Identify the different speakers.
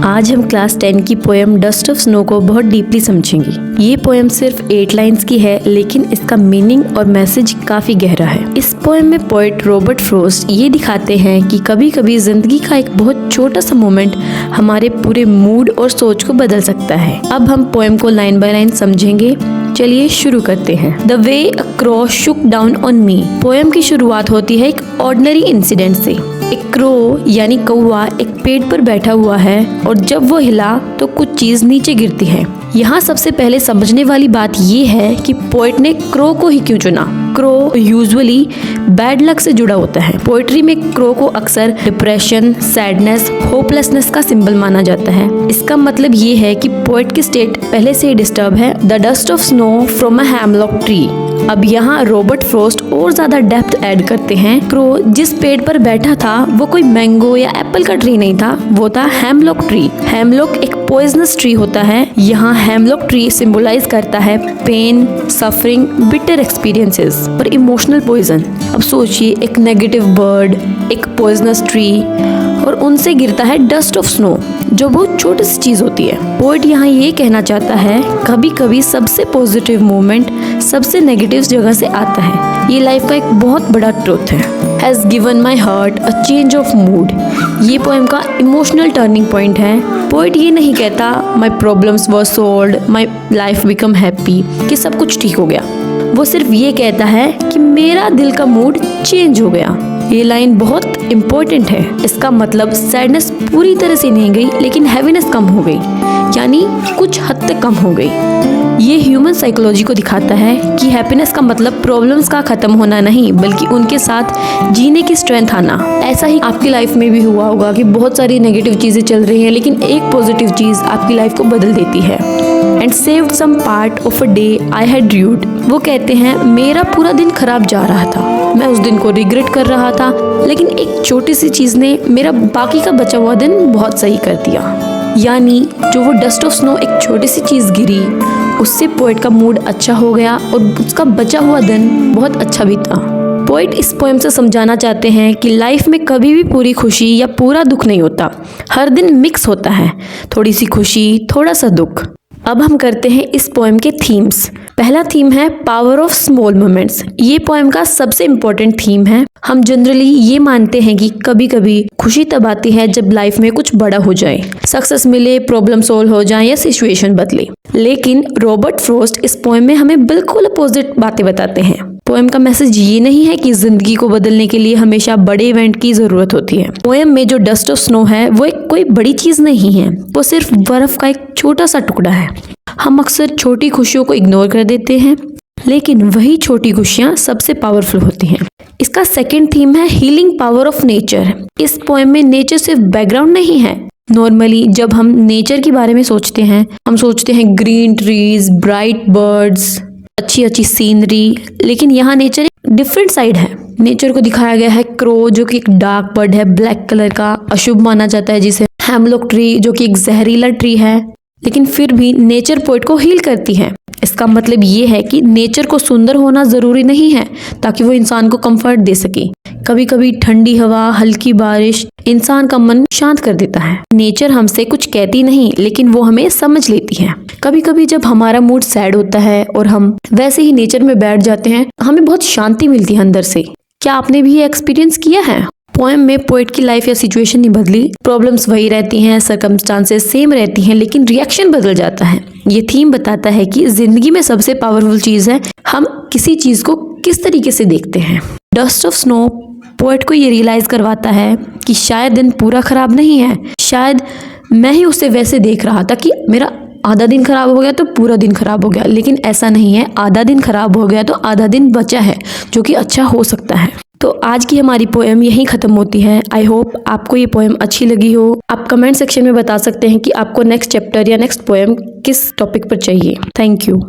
Speaker 1: आज हम क्लास 10 की पोएम डस्ट ऑफ स्नो को बहुत डीपली समझेंगे। ये पोएम सिर्फ 8 लाइंस की है, लेकिन इसका मीनिंग और मैसेज काफी गहरा है। इस पोएम में पोएट रॉबर्ट फ्रॉस्ट ये दिखाते हैं कि कभी कभी जिंदगी का एक बहुत छोटा सा मोमेंट हमारे पूरे मूड और सोच को बदल सकता है। अब हम पोएम को लाइन बाय लाइन समझेंगे। चलिए शुरू करते हैं। The way a crow Shuk down on me. Poem की शुरुआत होती है एक ऑर्डिनरी इंसिडेंट से। एक क्रो यानी कौवा एक पेड़ पर बैठा हुआ है और जब वो हिला तो कुछ चीज नीचे गिरती है। यहाँ सबसे पहले समझने वाली बात ये है कि पोएट ने क्रो को ही क्यों चुना। क्रो यूजुअली बैड लक से जुड़ा होता है। पोएट्री में क्रो को अक्सर डिप्रेशन, सैडनेस, होपलेसनेस का सिंबल माना जाता है। इसका मतलब ये है कि पोएट की स्टेट पहले से ही डिस्टर्ब है। The dust of snow from a hemlock tree. अब यहाँ रॉबर्ट फ्रॉस्ट और ज्यादा डेप्थ ऐड करते हैं। क्रो जिस पेड़ पर बैठा था वो कोई मैंगो या एप्पल का ट्री नहीं था, वो था हैमलॉक ट्री। हैमलॉक एक पॉइजनस ट्री होता है। यहाँ हैमलॉक ट्री सिंबलाइज करता है पेन, सफरिंग, बिटर एक्सपीरियंसेस और इमोशनल पॉइजन। अब सोचिए, एक नेगेटिव बर्ड, एक पॉइजनस ट्री और उनसे गिरता है डस्ट ऑफ स्नो, जो बहुत छोटी सी चीज होती है। पोएट यहाँ ये कहना चाहता है, कभी कभी सबसे पॉजिटिव मोमेंट सबसे नेगेटिव जगह से आता है। ये लाइफ का एक बहुत बड़ा ट्रुथ है। Has given my heart a change of mood. ये पोएम का इमोशनल टर्निंग पॉइंट है। पोएट ये नहीं कहता my problems were solved, my life become happy, कि सब कुछ ठीक हो गया। वो सिर्फ ये कहता है कि मेरा दिल का मूड चेंज हो गया। ये लाइन बहुत इम्पोर्टेंट है। इसका मतलब सैडनेस पूरी तरह से नहीं गई, लेकिन हैवीनेस कम हो गई, यानी कुछ हद तक कम हो गई। ये ह्यूमन साइकोलॉजी को दिखाता है कि हैप्पीनेस का मतलब प्रॉब्लम्स का खत्म होना नहीं, बल्कि उनके साथ जीने की स्ट्रेंथ आना। ऐसा ही आपकी लाइफ में भी हुआ होगा कि बहुत सारी नेगेटिव चीजें चल रही हैं, लेकिन एक पॉजिटिव चीज आपकी लाइफ को बदल देती है। And saved some part of a day I had dude. वो कहते हैं, मेरा पूरा दिन खराब जा रहा था, मैं उस दिन को रिग्रेट कर रहा था, लेकिन एक छोटी सी चीज ने मेरा बाकी का बचा हुआ दिन बहुत सही कर दिया। यानी जो वो डस्ट ऑफ स्नो एक छोटी सी चीज गिरी, उससे पोएट का मूड अच्छा हो गया और उसका बचा हुआ दिन बहुत अच्छा बीता। पोएट इस पोएम से समझाना चाहते हैं कि लाइफ में कभी भी पूरी खुशी या पूरा दुख नहीं होता। हर दिन मिक्स होता है, थोड़ी सी खुशी, थोड़ा सा दुख। अब हम करते हैं इस पोएम के थीम्स। पहला थीम है पावर ऑफ स्मॉल मोमेंट्स। ये पोएम का सबसे इम्पोर्टेंट थीम है। हम जनरली ये मानते हैं कि कभी कभी खुशी तब आती है जब लाइफ में कुछ बड़ा हो जाए, सक्सेस मिले, प्रॉब्लम सॉल्व हो जाए या सिचुएशन बदले। लेकिन रॉबर्ट फ्रॉस्ट इस पोएम में हमें बिल्कुल अपोजिट बातें बताते हैं। पोएम का मैसेज ये नहीं है कि जिंदगी को बदलने के लिए हमेशा बड़े इवेंट की जरूरत होती है। पोएम में जो डस्ट ऑफ स्नो है वो एक कोई बड़ी चीज नहीं है, वो सिर्फ बर्फ का एक छोटा सा टुकड़ा है। हम अक्सर छोटी खुशियों को इग्नोर कर देते हैं, लेकिन वही छोटी खुशियां सबसे पावरफुल होती हैं। इसका सेकंड थीम है हीलिंग पावर ऑफ नेचर। इस पोएम में नेचर सिर्फ बैकग्राउंड नहीं है। नॉर्मली जब हम नेचर के बारे में सोचते हैं, हम सोचते हैं ग्रीन ट्रीज, ब्राइट बर्ड्स, अच्छी अच्छी सीनरी, लेकिन यहाँ नेचर एक डिफरेंट साइड है। नेचर को दिखाया गया है क्रो, जो कि एक डार्क बर्ड है, ब्लैक कलर का, अशुभ माना जाता है जिसे। हैमलॉक ट्री, जो कि एक जहरीला ट्री है, लेकिन फिर भी नेचर पोएट को हील करती है। इसका मतलब ये है कि नेचर को सुंदर होना जरूरी नहीं है ताकि वो इंसान को कंफर्ट दे सके। कभी कभी ठंडी हवा, हल्की बारिश इंसान का मन शांत कर देता है। नेचर हमसे कुछ कहती नहीं, लेकिन वो हमें समझ लेती है। कभी कभी जब हमारा मूड सैड होता है और हम वैसे ही नेचर में बैठ जाते हैं, हमें बहुत शांति मिलती है अंदर से। क्या आपने भी ये एक्सपीरियंस किया है? पोएम में पोएट की लाइफ या सिचुएशन नहीं बदली, प्रॉब्लम्स वही रहती हैं, सर्कमस्टांसेस सेम रहती हैं, लेकिन रिएक्शन बदल जाता है। ये थीम बताता है कि जिंदगी में सबसे पावरफुल चीज है हम किसी चीज को किस तरीके से देखते हैं। डस्ट ऑफ स्नो पोएट को ये रियलाइज करवाता है कि शायद दिन पूरा खराब नहीं है, शायद मैं ही उसे वैसे देख रहा था कि मेरा आधा दिन खराब हो गया तो पूरा दिन खराब हो गया, लेकिन ऐसा नहीं है। आधा दिन खराब हो गया तो आधा दिन बचा है, जो कि अच्छा हो सकता है। तो आज की हमारी पोएम यहीं खत्म होती है। आई होप आपको ये पोएम अच्छी लगी हो। आप कमेंट सेक्शन में बता सकते हैं कि आपको नेक्स्ट चैप्टर या नेक्स्ट पोएम किस टॉपिक पर चाहिए। Thank you.